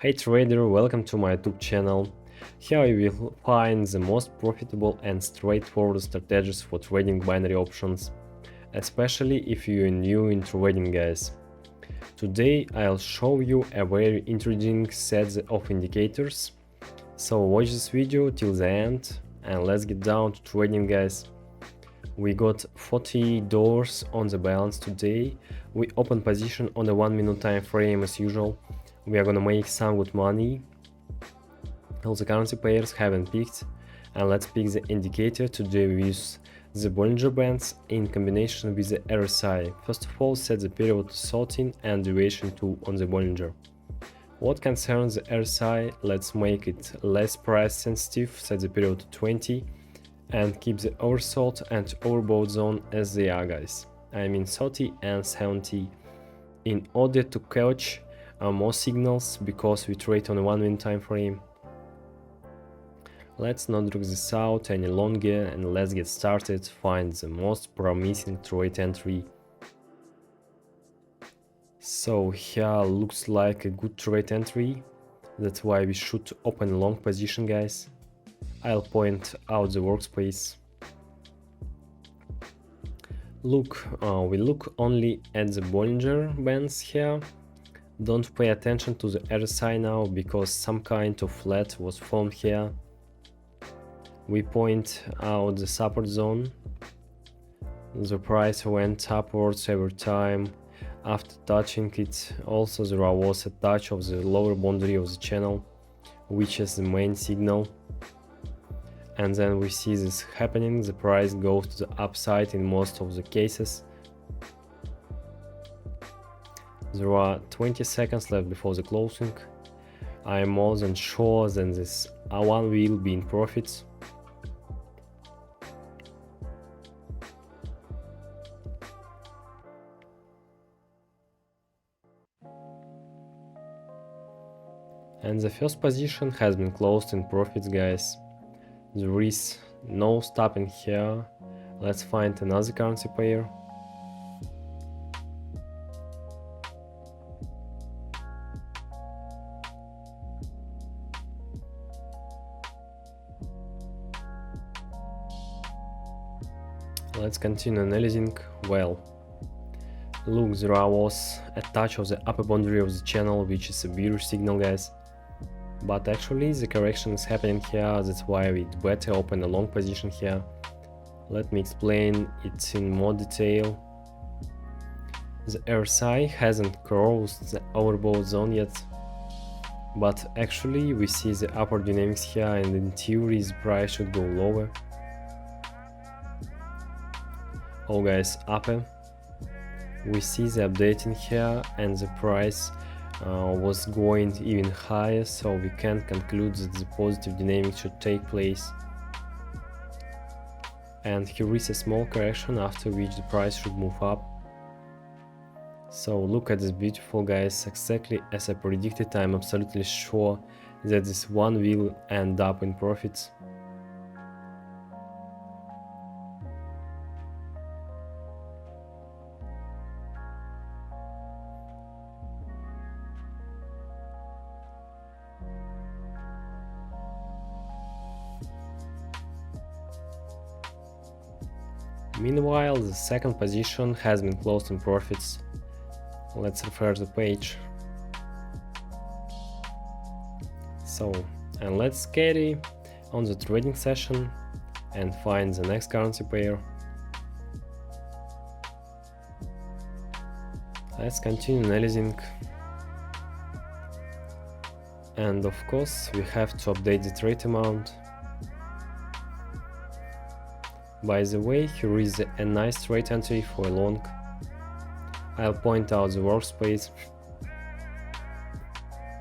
Hey trader, welcome to my YouTube channel. Here you will find the most profitable and straightforward strategies for trading binary options, especially if you're new in trading, guys. Today I'll show you a very intriguing set of indicators, so watch this video till the end and let's get down to trading, guys. We got $40 on the balance today. We open position on the 1 minute time frame as usual. We are gonna make some good money. All the currency pairs haven't picked, and let's pick the indicator. Today we use the Bollinger Bands in combination with the RSI. First of all, set the period to 13 and duration 2 on the Bollinger. What concerns the RSI, let's make it less price sensitive, set the period to 20 and keep the oversold and overbought zone as they are, guys. I mean 30 and 70 in order to catch more signals because we trade on a 1 minute time frame. Let's not drag this out any longer and let's get started. Find the most promising trade entry. So here looks like a good trade entry. That's why we should open a long position, guys. I'll point out the workspace. Look, we look only at the Bollinger Bands here. Don't pay attention to the RSI now because some kind of flat was formed here. We point out the support zone. The price went upwards every time after touching it. Also there was a touch of the lower boundary of the channel, which is the main signal. And then we see this happening, the price goes to the upside in most of the cases. There are 20 seconds left before the closing. I am more than sure that this one will be in profits. And the first position has been closed in profits, guys. There is no stopping here. Let's find another currency pair. Let's continue analyzing. Well, look, there was a touch of the upper boundary of the channel, which is a bearish signal, guys. But actually the correction is happening here, that's why we'd better open a long position here. Let me explain it in more detail. The RSI hasn't crossed the overbought zone yet, but actually we see the upward dynamics here, and in theory the price should go lower. Oh guys, upper. We see the updating here and the price was going even higher, so we can conclude that the positive dynamic should take place. And here is a small correction after which the price should move up. So look at this beautiful, guys, exactly as I predicted. I'm absolutely sure that this one will end up in profits. Meanwhile, the second position has been closed in profits. Let's refresh the page. So, and let's carry on the trading session and find the next currency pair. Let's continue analyzing. And of course, we have to update the trade amount. By the way, here is a nice trade entry for a long. I'll point out the workspace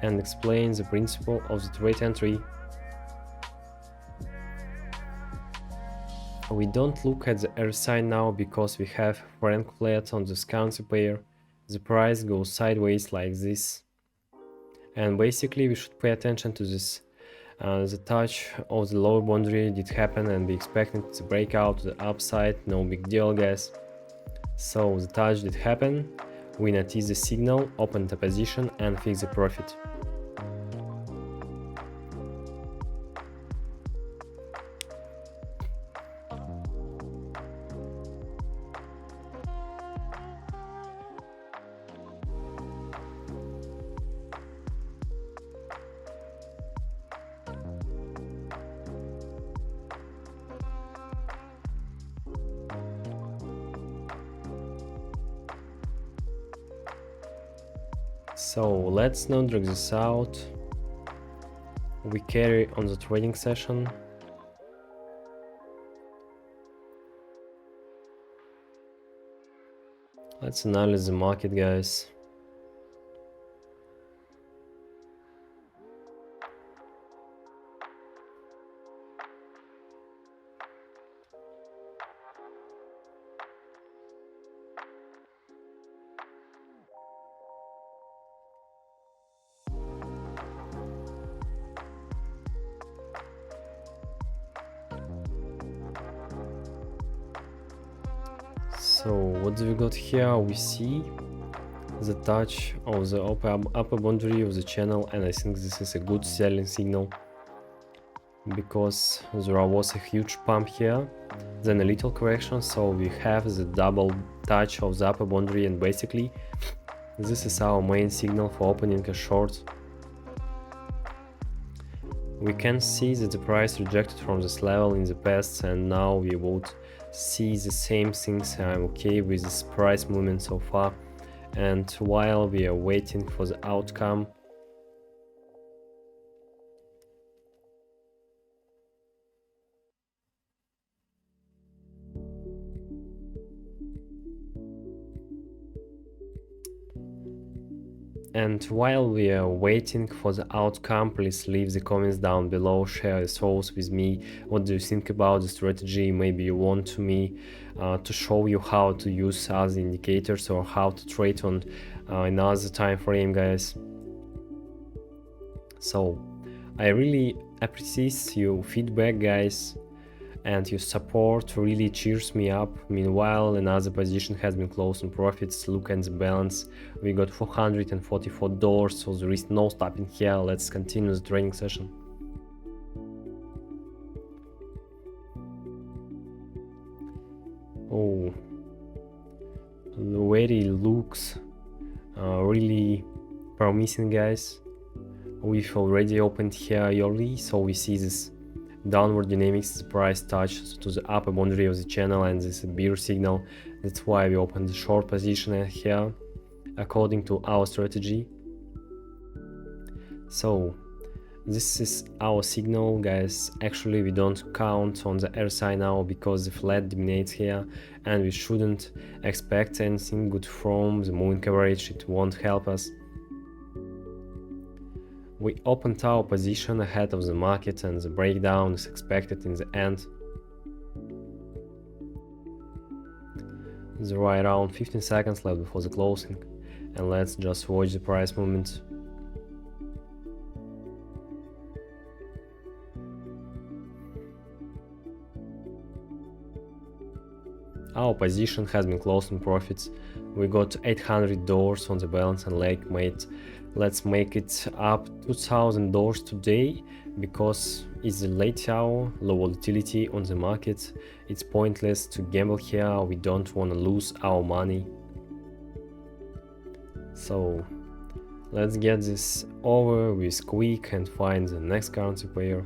and explain the principle of the trade entry. We don't look at the RSI now because we have franc flat on this currency pair. The price goes sideways like this. And basically we should pay attention to this. The touch of the lower boundary did happen and we expected to break out to the upside, no big deal, guys. So the touch did happen, we notice the signal, open the position and fix the profit. So let's not drag this out. We carry on the trading session. Let's analyze the market, guys. So what do we got here? We see the touch of the upper boundary of the channel, and I think this is a good selling signal because there was a huge pump here, then a little correction, so we have the double touch of the upper boundary, and basically this is our main signal for opening a short. We can see that the price rejected from this level in the past, and now we would see the same things. I'm okay with this price movement so far, and while we are waiting for the outcome, please leave the comments down below, share your thoughts with me. What do you think about the strategy? Maybe you want me to show you how to use other indicators or how to trade on another time frame, guys. So I really appreciate your feedback, guys, and your support really cheers me up. Meanwhile, another position has been closed on profits. Look at the balance, we got $444, so there is no stopping here. Let's continue the trading session. Oh, the way it looks really promising, guys. We've already opened here early, so we see this downward dynamics, the price touch to the upper boundary of the channel, and this is a bear signal. That's why we opened the short position here according to our strategy. So this is our signal, guys. Actually, we don't count on the RSI now because the flat dominates here, and we shouldn't expect anything good from the moving average. It won't help us. We opened our position ahead of the market, and the breakdown is expected in the end. There are around 15 seconds left before the closing, and let's just watch the price movement. Our position has been closed in profits. We got $800 on the balance, and let's make it up $2,000 today because it's the late hour, low volatility on the market. It's pointless to gamble here. We don't want to lose our money. So let's get this over with quick and find the next currency pair.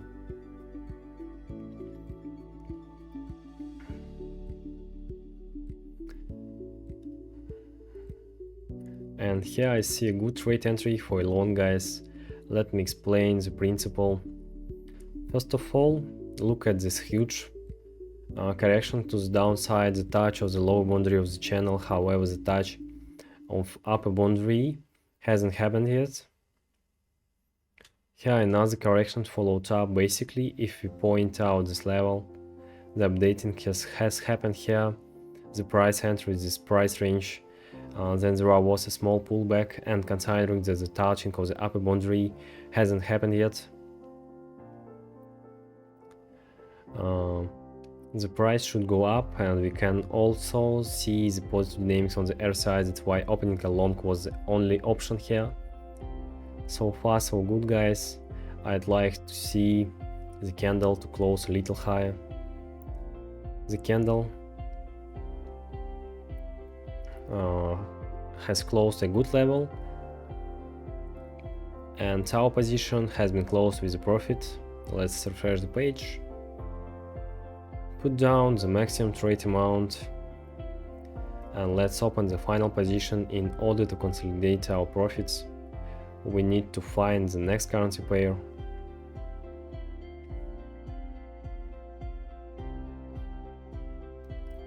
And here I see a good trade entry for a long, guys. Let me explain the principle. First of all, look at this huge correction to the downside, the touch of the lower boundary of the channel. However, the touch of upper boundary hasn't happened yet. Here another correction followed up. Basically, if we point out this level, the updating has happened here. The price entry is this price range. Then there was a small pullback, and considering that the touching of the upper boundary hasn't happened yet, the price should go up, and we can also see the positive dynamics on the RSI. That's why opening a long was the only option here. So far so good, guys. I'd like to see the candle to close a little higher. The candle has closed a good level, and our position has been closed with a profit. Let's refresh the page, put down the maximum trade amount, and let's open the final position in order to consolidate our profits. we need to find the next currency pair.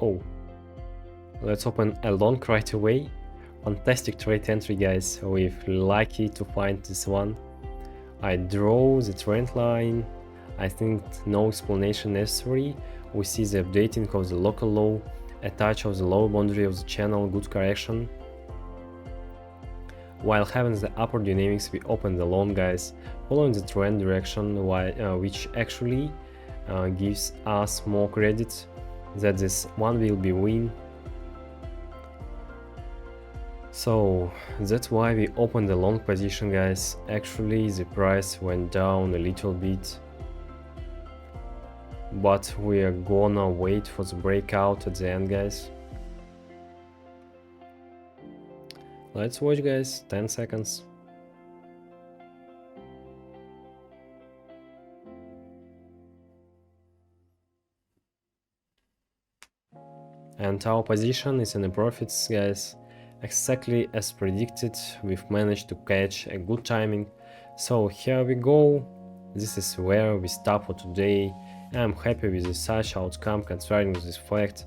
Oh, let's open a long right away. Fantastic trade entry, guys. We're lucky to find this one. I draw the trend line. I think no explanation necessary. We see the updating of the local low, a touch of the lower boundary of the channel, good correction. While having the upper dynamics, we open the long, guys, following the trend direction, which actually gives us more credit that this one will be win. So that's why we opened the long position, guys. Actually the price went down a little bit, but we are gonna wait for the breakout at the end, guys. Let's watch, guys, 10 seconds. And our position is in the profits, guys. Exactly as predicted, we've managed to catch a good timing. So here we go. This is where we stop for today. I'm happy with such outcome considering this fact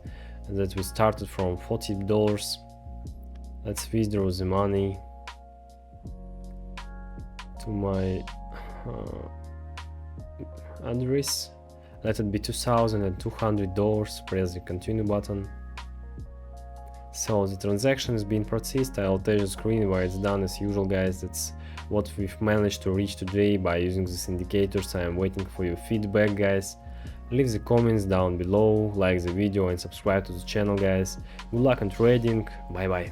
that we started from $40. Let's withdraw the money to my address. Let it be $2,200. Press the continue button. So the transaction is being processed. I'll tell you the screen where it's done as usual, guys. That's what we've managed to reach today by using these indicators. I am waiting for your feedback, guys. Leave the comments down below, like the video and subscribe to the channel, guys. Good luck on trading. Bye bye.